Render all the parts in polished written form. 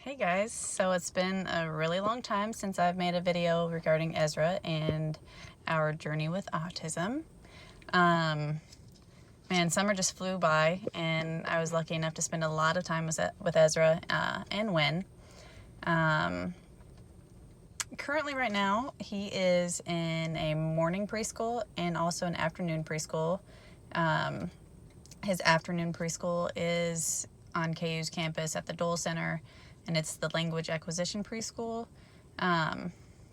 Hey guys, so it's been a really long time since I've made a video regarding Ezra and our journey with autism. Man, summer just flew by and I was lucky enough to spend a lot of time with Ezra and Wynn. Currently right now he is in a morning preschool and also an afternoon preschool. His afternoon preschool is on KU's campus at the Dole Center, and it's the language acquisition preschool.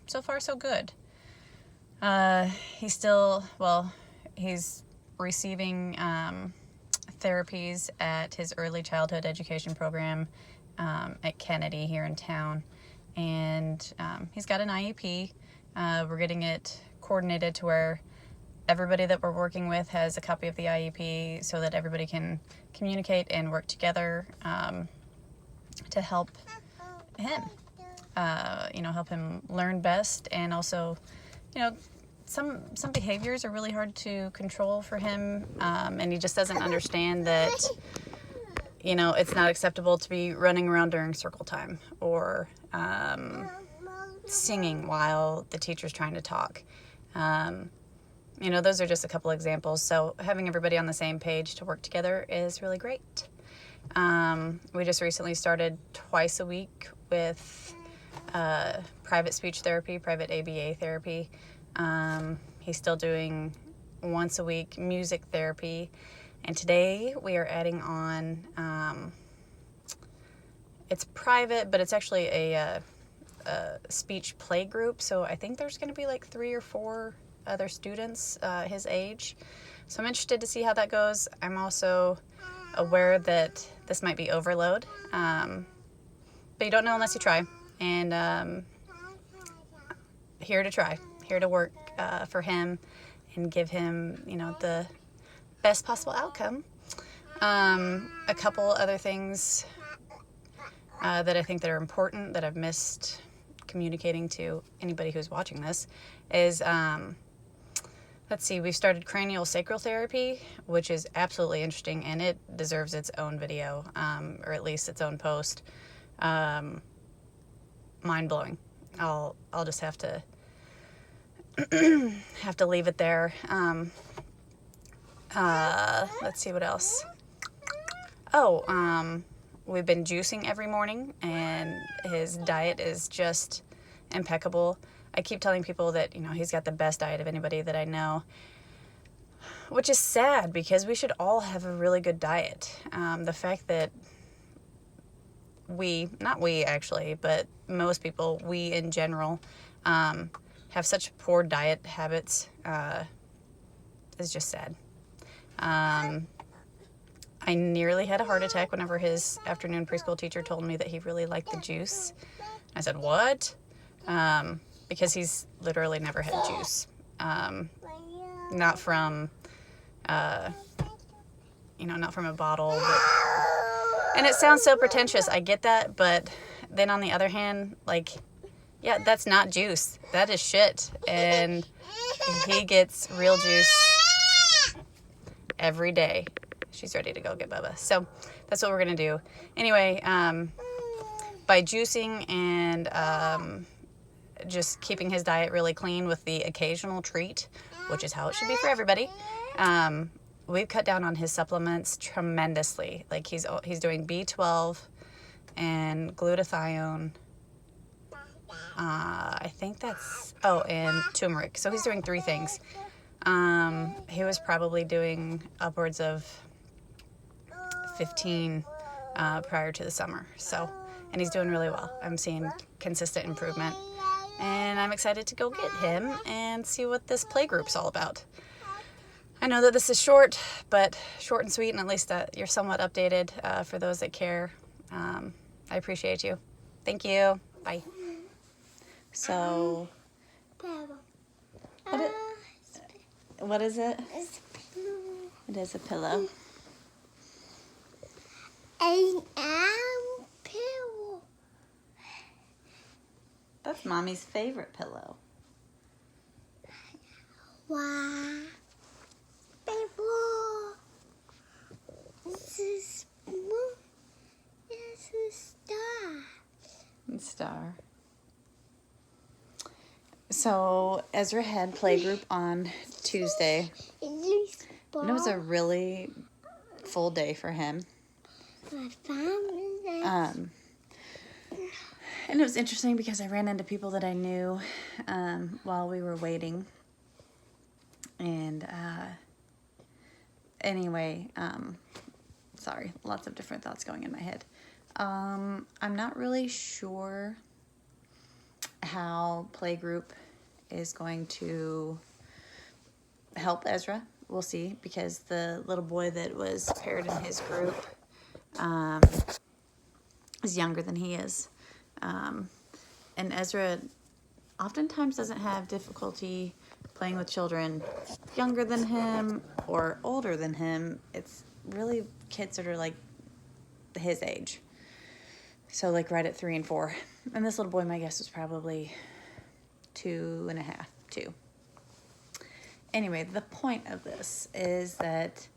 So far, so good. He's receiving therapies at his early childhood education program at Kennedy here in town, and he's got an IEP. We're getting it coordinated to where everybody that we're working with has a copy of the IEP so that everybody can communicate and work together to help him, help him learn best. And also, some behaviors are really hard to control for him, and he just doesn't understand that, it's not acceptable to be running around during circle time or singing while the teacher's trying to talk. Those are just a couple examples. So having everybody on the same page to work together is really great. We just recently started twice a week with private speech therapy, private ABA therapy. He's still doing once a week music therapy. And today we are adding on, it's private, but it's actually a speech play group. So I think there's going to be like 3 or 4 other students his age. So I'm interested to see how that goes. I'm also aware that this might be overload, but you don't know unless you try. And here to try, here to work for him and give him, the best possible outcome. A couple other things that I think that are important that I've missed communicating to anybody who's watching this is, let's see, we've started cranial sacral therapy, which is absolutely interesting, and it deserves its own video, or at least its own post. Mind-blowing. I'll just have to leave it there. Let's see what else. We've been juicing every morning, and his diet is just impeccable. I keep telling people that, he's got the best diet of anybody that I know, which is sad because we should all have a really good diet. The fact that not we actually, but most people, we in general, have such poor diet habits is just sad. I nearly had a heart attack whenever his afternoon preschool teacher told me that he really liked the juice. I said, what? Because he's literally never had juice. Not from, not from a bottle. And it sounds so pretentious, I get that, but then on the other hand, that's not juice. That is shit. And he gets real juice every day. She's ready to go get Bubba. So that's what we're going to do. Anyway, by juicing and just keeping his diet really clean with the occasional treat, which is how it should be for everybody, we've cut down on his supplements tremendously. Like he's doing B12 and glutathione. I think and turmeric. So he's doing 3 things. He was probably doing upwards of 15 prior to the summer. And he's doing really well. I'm seeing consistent improvement. And I'm excited to go get him and see what this playgroup's all about. I know that this is short, but short and sweet, and at least that you're somewhat updated for those that care. I appreciate you. Thank you. Bye. So, what is it? It is a pillow. Pillow. That's Mommy's favorite pillow. Wow. Pillow. This is star. Star. So Ezra had playgroup on Tuesday, and it was a really full day for him. And it was interesting because I ran into people that I knew while we were waiting. And anyway, sorry, lots of different thoughts going in my head. I'm not really sure how playgroup is going to help Ezra. We'll see, because the little boy that was paired in his group is younger than he is. And Ezra oftentimes doesn't have difficulty playing with children younger than him or older than him. It's really kids that are like his age. So like right at 3 and 4. And this little boy, my guess, was probably 2.5, 2. Anyway, the point of this is that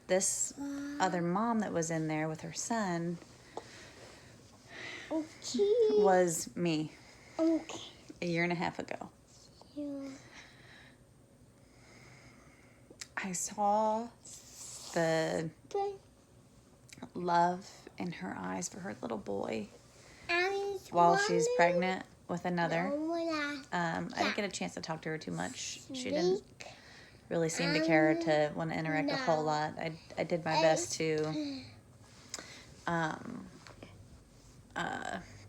this other mom that was in there with her son was me a year and a half ago. I saw the love in her eyes for her little boy while she's pregnant with another. I didn't get a chance to talk to her too much. She didn't really seem to care to want to interact a whole lot. I did my best to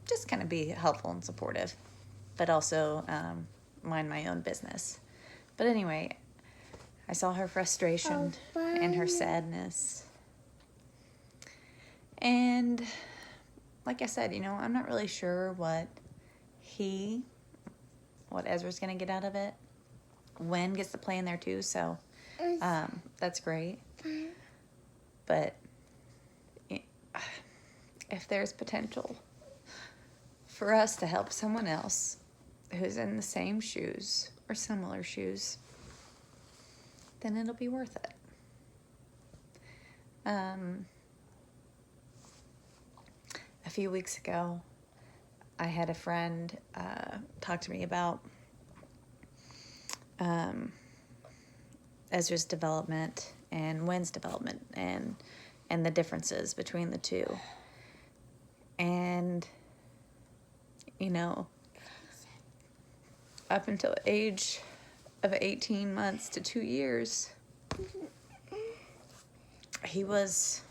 just kind of be helpful and supportive, but also mind my own business. But anyway, I saw her frustration and her sadness. And like I said, I'm not really sure what Ezra's going to get out of it. Wen gets to play in there too, so that's great. But if there's potential for us to help someone else who's in the same shoes or similar shoes, then it'll be worth it. A few weeks ago, I had a friend talk to me about Ezra's development and Wen's development and the differences between the two. And, up until the age of 18 months to 2 years, he was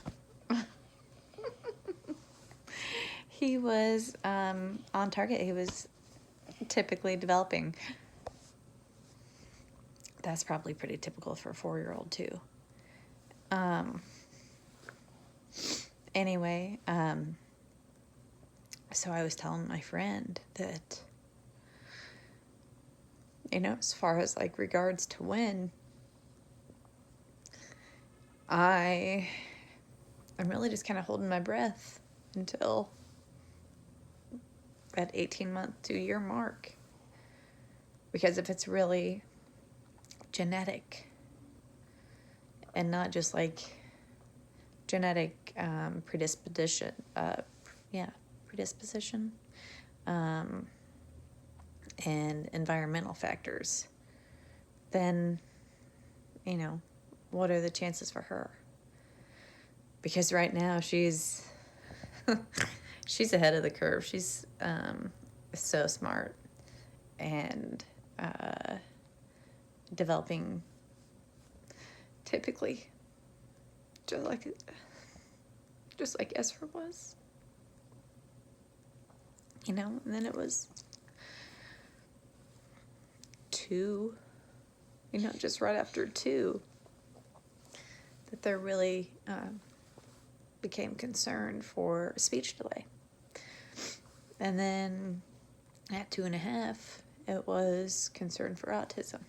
on target. He was typically developing. That's probably pretty typical for a 4-year-old too. Anyway, so I was telling my friend that, as far as like regards to Wen, I'm really just kind of holding my breath until that 18-month, 2-year mark. Because if it's really genetic and not just like genetic predisposition, and environmental factors, then, what are the chances for her? Because right now she's ahead of the curve. She's so smart and developing typically just like Ezra was. And then it was 2, just right after 2, that there really became concern for speech delay. And then at 2.5, it was concern for autism.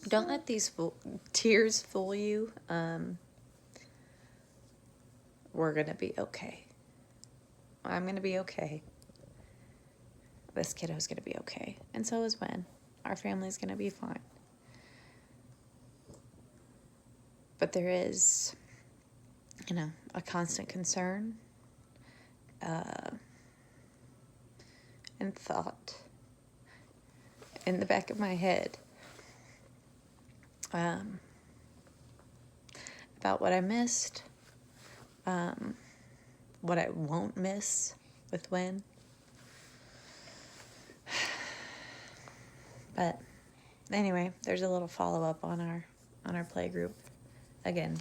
Don't let these tears fool you. We're going to be okay. I'm going to be okay. This kiddo's going to be okay. And so is Wen. Our family's going to be fine. But there is a constant concern and thought in the back of my head about what I missed, what I won't miss with Wynn. But anyway, there's a little follow-up on our play group. Again,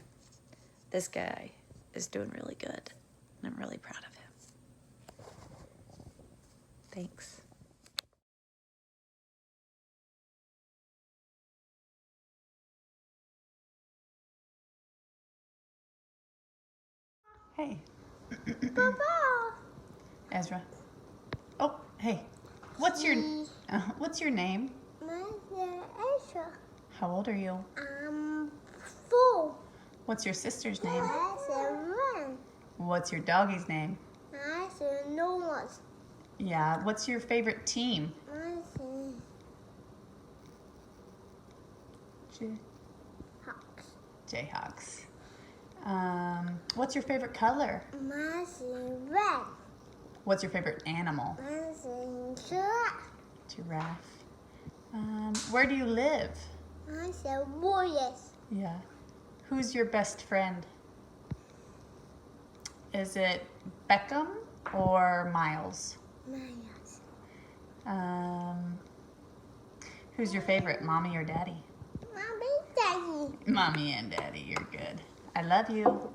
this guy is doing really good, and I'm really proud of him. Thanks. Hey, Papa. Ezra. Oh, hey. What's your name? My name is Aisha. How old are you? I'm 4. What's your sister's name? I said 1. What's your doggy's name? I said no one. Yeah. What's your favorite team? I said Jayhawks. What's your favorite color? I said red. What's your favorite animal? I said giraffe. Giraffe. Where do you live? I said boys. Yeah. Who's your best friend? Is it Beckham or Miles? Miles. Who's your favorite, mommy or daddy? Mommy, daddy. Mommy and daddy, you're good. I love you.